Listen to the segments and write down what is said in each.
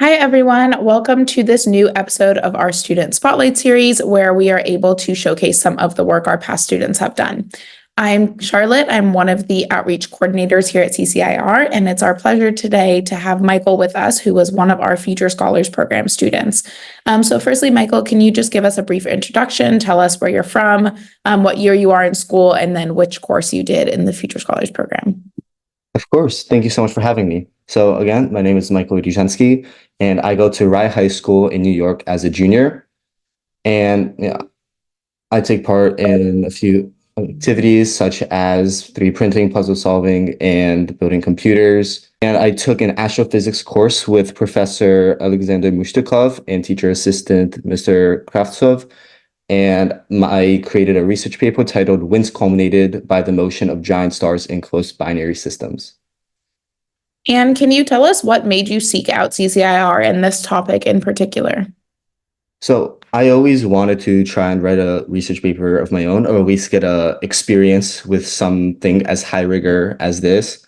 Hi, everyone. Welcome to this new episode of our Student Spotlight series, where we are able to showcase some of the work our past students have done. I'm Charlotte. I'm one of the outreach coordinators here at CCIR, and it's our pleasure today to have Michael with us, who was one of our Future Scholars Program students. So firstly, Michael, can you just give us a brief introduction, tell us where you're from, what year you are in school, and then which course you did in the Future Scholars Program? Of course. Thank you so much for having me. So again, my name is Michael Ladyzhensky, and I go to Rye High School in New York as a junior. And I take part in a few activities such as 3D printing, puzzle solving, and building computers. And I took an astrophysics course with Professor Alexander Mushtakov and teacher assistant Mr. Kravtsov. And I created a research paper titled Winds Culminated by the Motion of Giant Stars in Close Binary Systems. And can you tell us what made you seek out CCIR and this topic in particular? So I always wanted to try and write a research paper of my own, or at least get a experience with something as high rigor as this.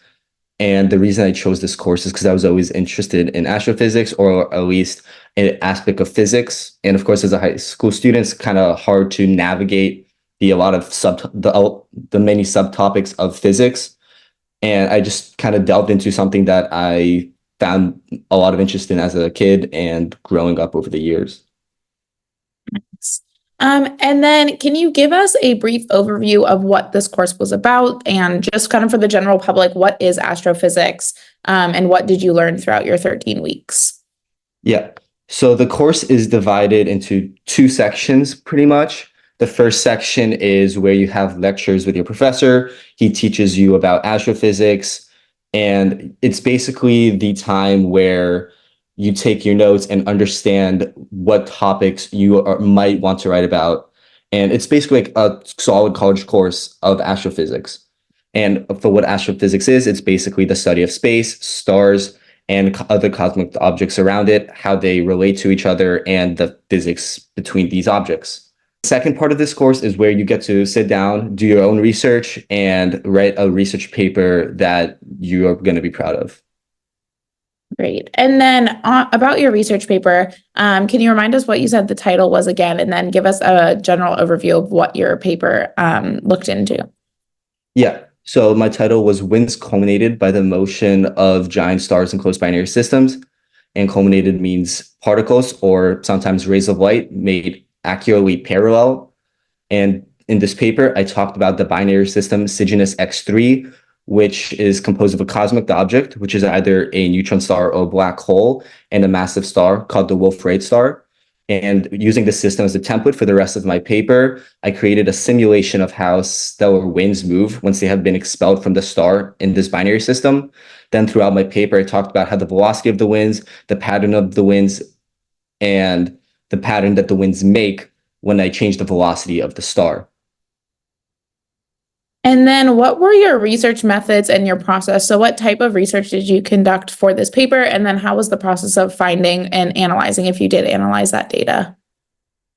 And the reason I chose this course is because I was always interested in astrophysics, or at least an aspect of physics. And of course, as a high school student, it's kind of hard to navigate the many subtopics of physics. And I just kind of delved into something that I found a lot of interest in as a kid and growing up over the years. And then can you give us a brief overview of what this course was about, and just kind of for the general public, what is astrophysics, and what did you learn throughout your 13 weeks? Yeah. So the course is divided into two sections, pretty much. The first section is where you have lectures with your professor. He teaches you about astrophysics, and it's basically the time where you take your notes and understand what topics might want to write about. And it's basically like a solid college course of astrophysics. And for what astrophysics is, it's basically the study of space, stars, and other cosmic objects around it, how they relate to each other, and the physics between these objects. The second part of this course is where you get to sit down, do your own research, and write a research paper that you are going to be proud of. Great. And then about your research paper, can you remind us what you said the title was again, and then give us a general overview of what your paper looked into? Yeah. So my title was Winds Culminated by the Motion of Giant Stars in Close Binary Systems. And culminated means particles, or sometimes rays of light, made accurately parallel. And in this paper, I talked about the binary system Cygnus X3, which is composed of a cosmic object, which is either a neutron star or a black hole, and a massive star called the Wolf-Rayet star. And using the system as a template for the rest of my paper, I created a simulation of how stellar winds move once they have been expelled from the star in this binary system. Then throughout my paper, I talked about how the velocity of the winds, the pattern of the winds, and the pattern that the winds make when I change the velocity of the star. And then what were your research methods and your process? So what type of research did you conduct for this paper? And then how was the process of finding and analyzing, if you did analyze that data?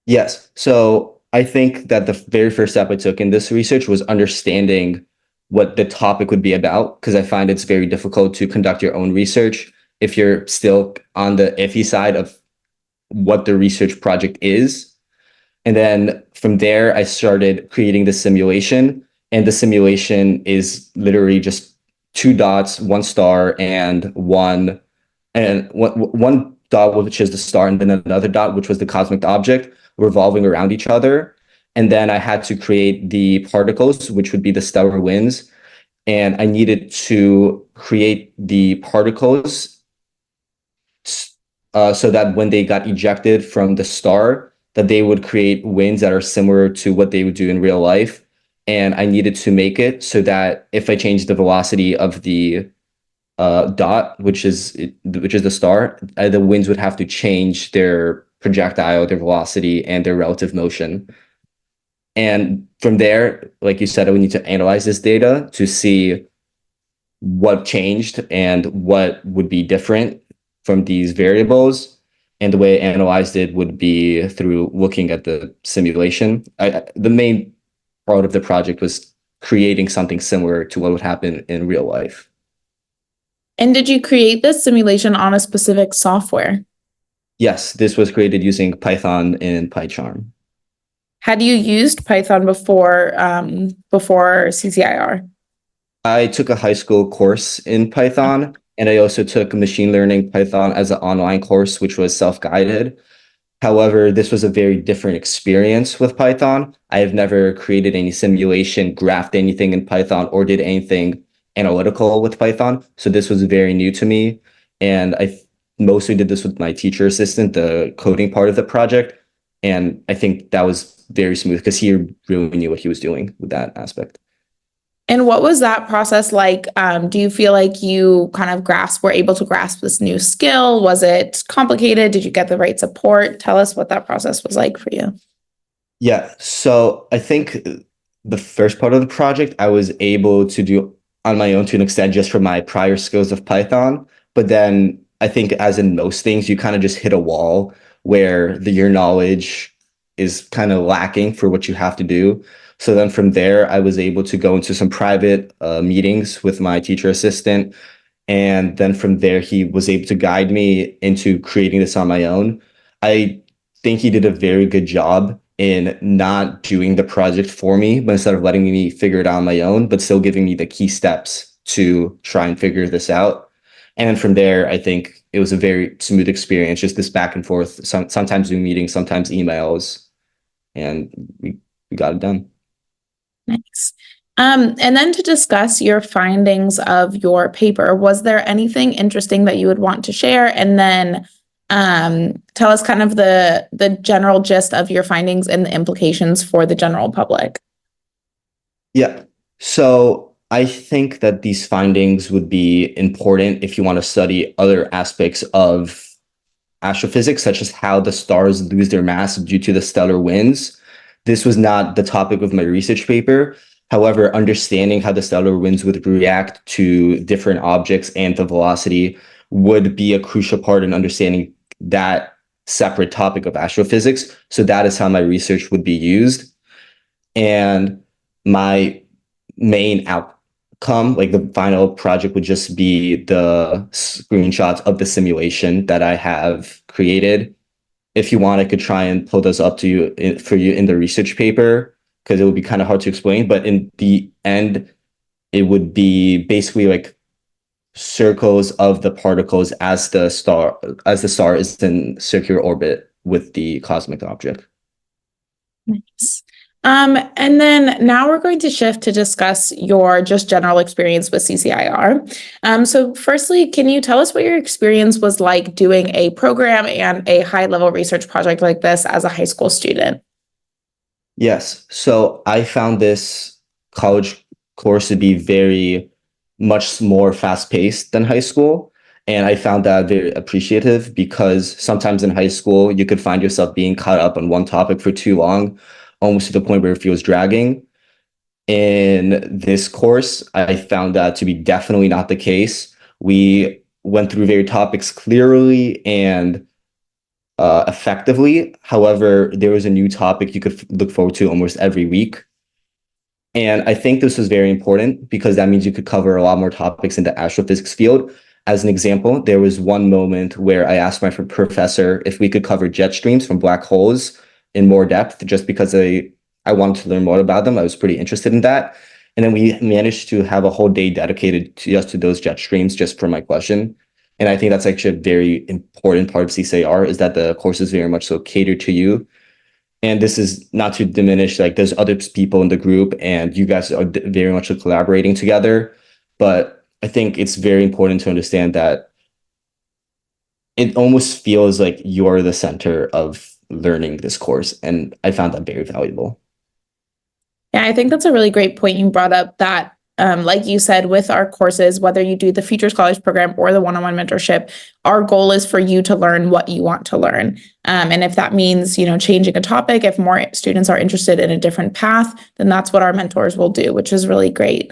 Yes. So I think that the very first step I took in this research was understanding what the topic would be about, because I find it's very difficult to conduct your own research if you're still on the iffy side of what the research project is. And then from there, I started creating the simulation. And the simulation is literally just two dots, one star, and one dot, which is the star, and then another dot, which was the cosmic object, revolving around each other. And then I had to create the particles, which would be the stellar winds. And I needed to create the particles so that when they got ejected from the star, that they would create winds that are similar to what they would do in real life. And I needed to make it so that if I change the velocity of the dot, which is the star, the winds would have to change their projectile, their velocity, and their relative motion. And from there, like you said, I would need to analyze this data to see what changed and what would be different from these variables. And the way I analyzed it would be through looking at the simulation. The main part of the project was creating something similar to what would happen in real life. And did you create this simulation on a specific software? Yes, this was created using Python and PyCharm. Had you used Python before CCIR? I took a high school course in Python, and I also took machine learning Python as an online course, which was self-guided. However, this was a very different experience with Python. I have never created any simulation, graphed anything in Python, or did anything analytical with Python. So this was very new to me. And mostly did this with my teacher assistant, the coding part of the project. And I think that was very smooth because he really knew what he was doing with that aspect. And what was that process like? Do you feel like you kind of were able to grasp this new skill? Was it complicated? Did you get the right support? Tell us what that process was like for you. Yeah, so I think the first part of the project I was able to do on my own to an extent just from my prior skills of Python. But then I think, as in most things, you kind of just hit a wall where your knowledge is kind of lacking for what you have to do. So then from there, I was able to go into some private meetings with my teacher assistant. And then from there, he was able to guide me into creating this on my own. I think he did a very good job in not doing the project for me, but instead of letting me figure it out on my own, but still giving me the key steps to try and figure this out. And from there, I think it was a very smooth experience, just this back and forth, sometimes Zoom meetings, sometimes emails, and we got it done. Nice. And then to discuss your findings of your paper, was there anything interesting that you would want to share? And then tell us kind of the general gist of your findings and the implications for the general public. Yeah. So I think that these findings would be important if you want to study other aspects of astrophysics, such as how the stars lose their mass due to the stellar winds. This was not the topic of my research paper. However, understanding how the stellar winds would react to different objects and the velocity would be a crucial part in understanding that separate topic of astrophysics. So that is how my research would be used. And my main outcome, like the final project, would just be the screenshots of the simulation that I have created. If you want, I could try and pull those up to you for you in the research paper because it would be kind of hard to explain. But in the end, it would be basically like circles of the particles as the star is in circular orbit with the cosmic object. Nice. And then now we're going to shift to discuss your just general experience with CCIR. So firstly, can you tell us what your experience was like doing a program and a high-level research project like this as a high school student? Yes. So I found this college course to be very much more fast paced than high school. And I found that very appreciative because sometimes in high school, you could find yourself being caught up on one topic for too long, almost to the point where it feels dragging. In this course, I found that to be definitely not the case. We went through various topics clearly and effectively. However, there was a new topic you could look forward to almost every week. And I think this was very important because that means you could cover a lot more topics in the astrophysics field. As an example, there was one moment where I asked my professor if we could cover jet streams from black holes in more depth, just because I wanted to learn more about them. I was pretty interested in that. And then we managed to have a whole day dedicated to just to those jet streams just for my question. And I think that's actually a very important part of CCIR is that the course is very much so catered to you. And this is not to diminish, like there's other people in the group and you guys are very much collaborating together. But I think it's very important to understand that it almost feels like you're the center of learning this course. And I found that very valuable. Yeah, I think that's a really great point you brought up that, like you said, with our courses, whether you do the Future Scholars Program or the one-on-one mentorship, our goal is for you to learn what you want to learn. And if that means, changing a topic, if more students are interested in a different path, then that's what our mentors will do, which is really great.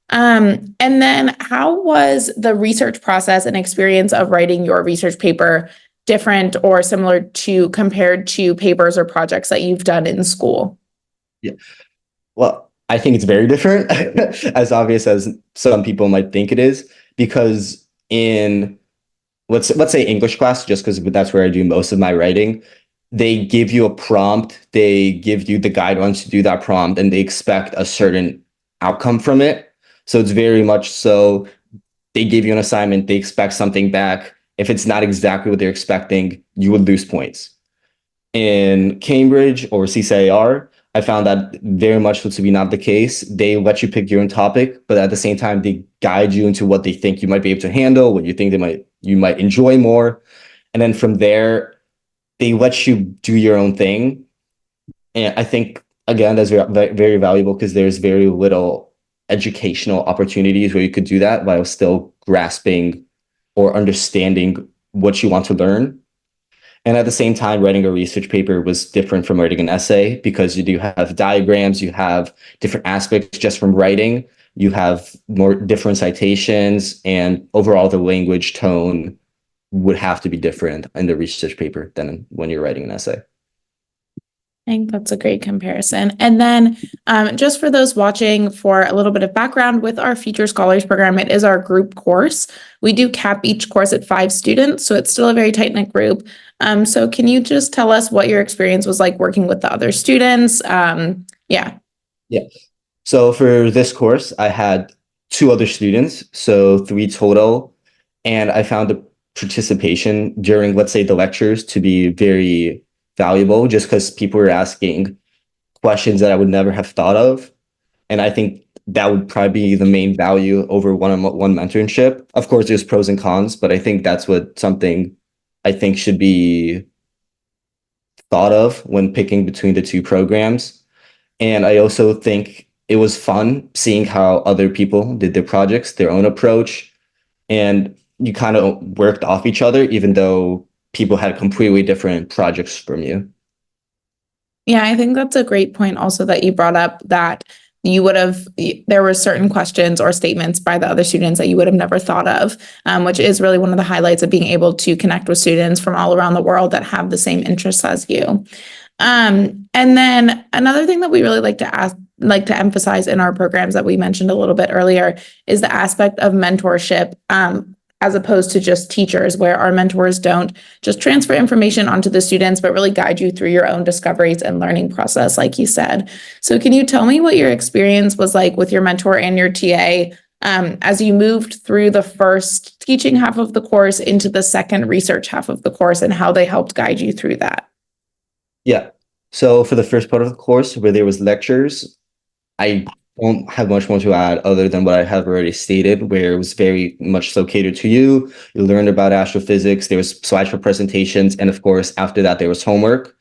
And then how was the research process and experience of writing your research paper different or similar to compared to papers or projects that you've done in school? Yeah. Well, I think it's very different, as obvious as some people might think it is, because in let's say English class, just because that's where I do most of my writing. They give you a prompt, they give you the guidelines to do that prompt, and they expect a certain outcome from it. So it's very much so they give you an assignment, they expect something back. If it's not exactly what they're expecting, you would lose points. In Cambridge or CCIR, I found that very much to be not the case. They let you pick your own topic, but at the same time, they guide you into what they think you might be able to handle, what you think you might enjoy more. And then from there, they let you do your own thing. And I think, again, that's very valuable because there's very little educational opportunities where you could do that while still grasping or understanding what you want to learn. And at the same time, writing a research paper was different from writing an essay because you do have diagrams, you have different aspects just from writing, you have more different citations, and overall the language tone would have to be different in the research paper than when you're writing an essay. I think that's a great comparison. And then just for those watching, for a little bit of background with our Future Scholars program, it is our group course. We do cap each course at 5 students, so it's still a very tight-knit group. So can you just tell us what your experience was like working with the other students? Yeah. So for this course, I had 2 other students, so 3 total. And I found the participation during, let's say, the lectures to be very valuable just because people were asking questions that I would never have thought of. And I think that would probably be the main value over one-on-one mentorship. Of course, there's pros and cons, but I think that's something I think should be thought of when picking between the 2 programs. And I also think it was fun seeing how other people did their projects, their own approach, and you kind of worked off each other, even though people had completely different projects from you. Yeah, I think that's a great point also that you brought up, that there were certain questions or statements by the other students that you would have never thought of, which is really one of the highlights of being able to connect with students from all around the world that have the same interests as you. And then another thing that we really like to emphasize in our programs that we mentioned a little bit earlier is the aspect of mentorship, as opposed to just teachers, where our mentors don't just transfer information onto the students, but really guide you through your own discoveries and learning process, like you said. So can you tell me what your experience was like with your mentor and your TA as you moved through the first teaching half of the course into the second research half of the course, and how they helped guide you through that? Yeah. So for the first part of the course where there was lectures, I don't have much more to add other than what I have already stated, where it was very much so catered to you. You learned about astrophysics, there was slideshow presentations, and of course, after that, there was homework.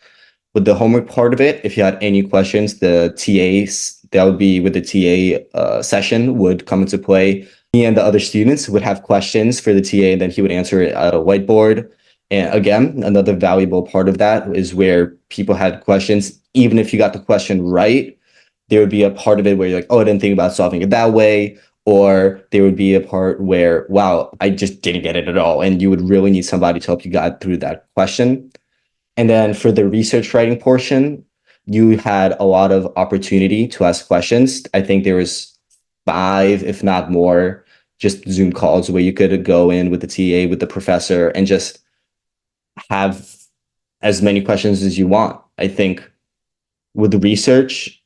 With the homework part of it, if you had any questions, the TAs, that would be with the TA session would come into play. Me and the other students would have questions for the TA, and then he would answer it at a whiteboard. And again, another valuable part of that is where people had questions. Even if you got the question right, there would be a part of it where you're like, oh, I didn't think about solving it that way. Or there would be a part where, wow, I just didn't get it at all. And you would really need somebody to help you guide through that question. And then for the research writing portion, you had a lot of opportunity to ask questions. I think there was 5, if not more, just Zoom calls where you could go in with the TA, with the professor, and just have as many questions as you want. I think with the research,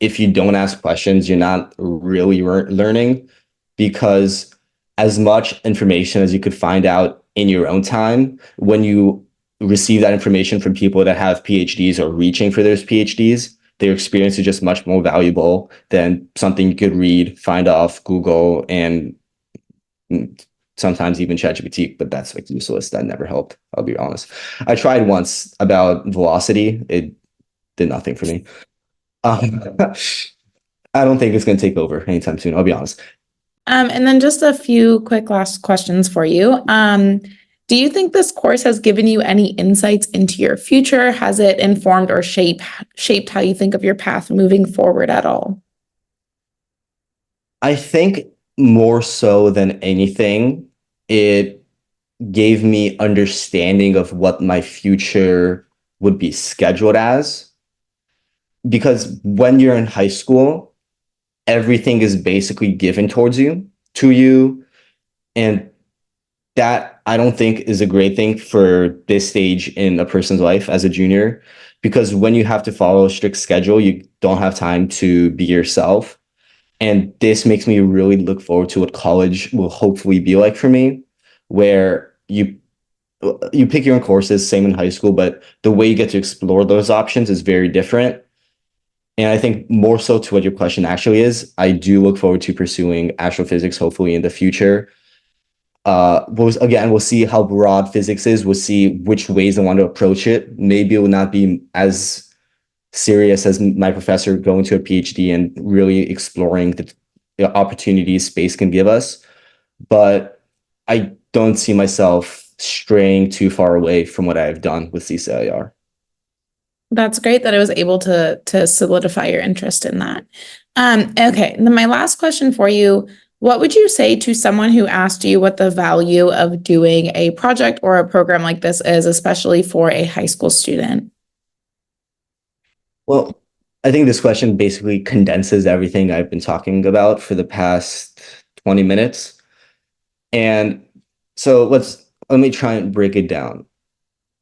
if you don't ask questions, you're not really learning, because as much information as you could find out in your own time, when you receive that information from people that have PhDs or reaching for those PhDs, their experience is just much more valuable than something you could read, find off Google, and sometimes even ChatGPT, but that's like useless. That never helped, I'll be honest. I tried once about velocity. It did nothing for me. I don't think it's going to take over anytime soon, I'll be honest. And then just a few quick last questions for you. Do you think this course has given you any insights into your future? Has it informed or shaped how you think of your path moving forward at all? I think more so than anything, it gave me understanding of what my future would be scheduled as. Because when you're in high school, everything is basically given to you, and that I don't think is a great thing for this stage in a person's life as a junior, because when you have to follow a strict schedule, you don't have time to be yourself. And this makes me really look forward to what college will hopefully be like for me, where you pick your own courses, same in high school, but the way you get to explore those options is very different. And I think more so to what your question actually is, I do look forward to pursuing astrophysics hopefully in the future. We'll see how broad physics is. We'll see which ways I want to approach it. Maybe it will not be as serious as my professor going to a PhD and really exploring the opportunities space can give us. But I don't see myself straying too far away from what I've done with CCIR. That's great that I was able to solidify your interest in that. Okay, and then my last question for you, what would you say to someone who asked you what the value of doing a project or a program like this is, especially for a high school student? Well, I think this question basically condenses everything I've been talking about for the past 20 minutes. And so let me try and break it down.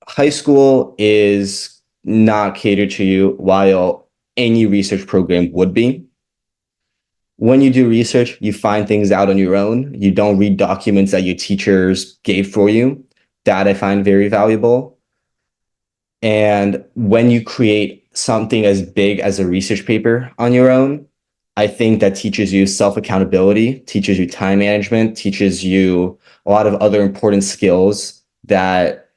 High school is not catered to you while any research program would be. When you do research, you find things out on your own. You don't read documents that your teachers gave for you. That I find very valuable. And when you create something as big as a research paper on your own, I think that teaches you self-accountability, teaches you time management, teaches you a lot of other important skills that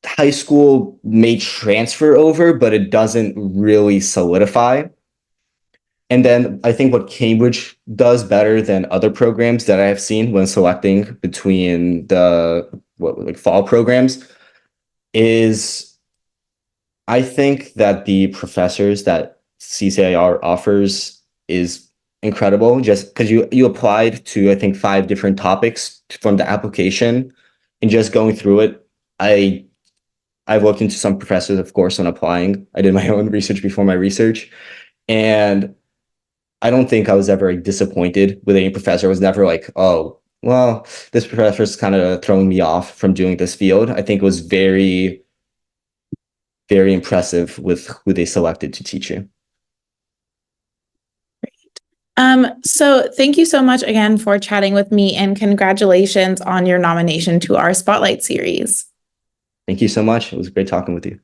high school may transfer over, but it doesn't really solidify. And then I think what Cambridge does better than other programs that I have seen when selecting between the fall programs is I think that the professors that CCIR offers is incredible, just because you applied to, I think, 5 different topics from the application, and just going through it, I've looked into some professors, of course, when applying. I did my own research before my research, and I don't think I was ever disappointed with any professor. I was never like, oh, well, this professor's kind of throwing me off from doing this field. I think it was very, very impressive with who they selected to teach you. So thank you so much again for chatting with me, and congratulations on your nomination to our Spotlight series. Thank you so much. It was great talking with you.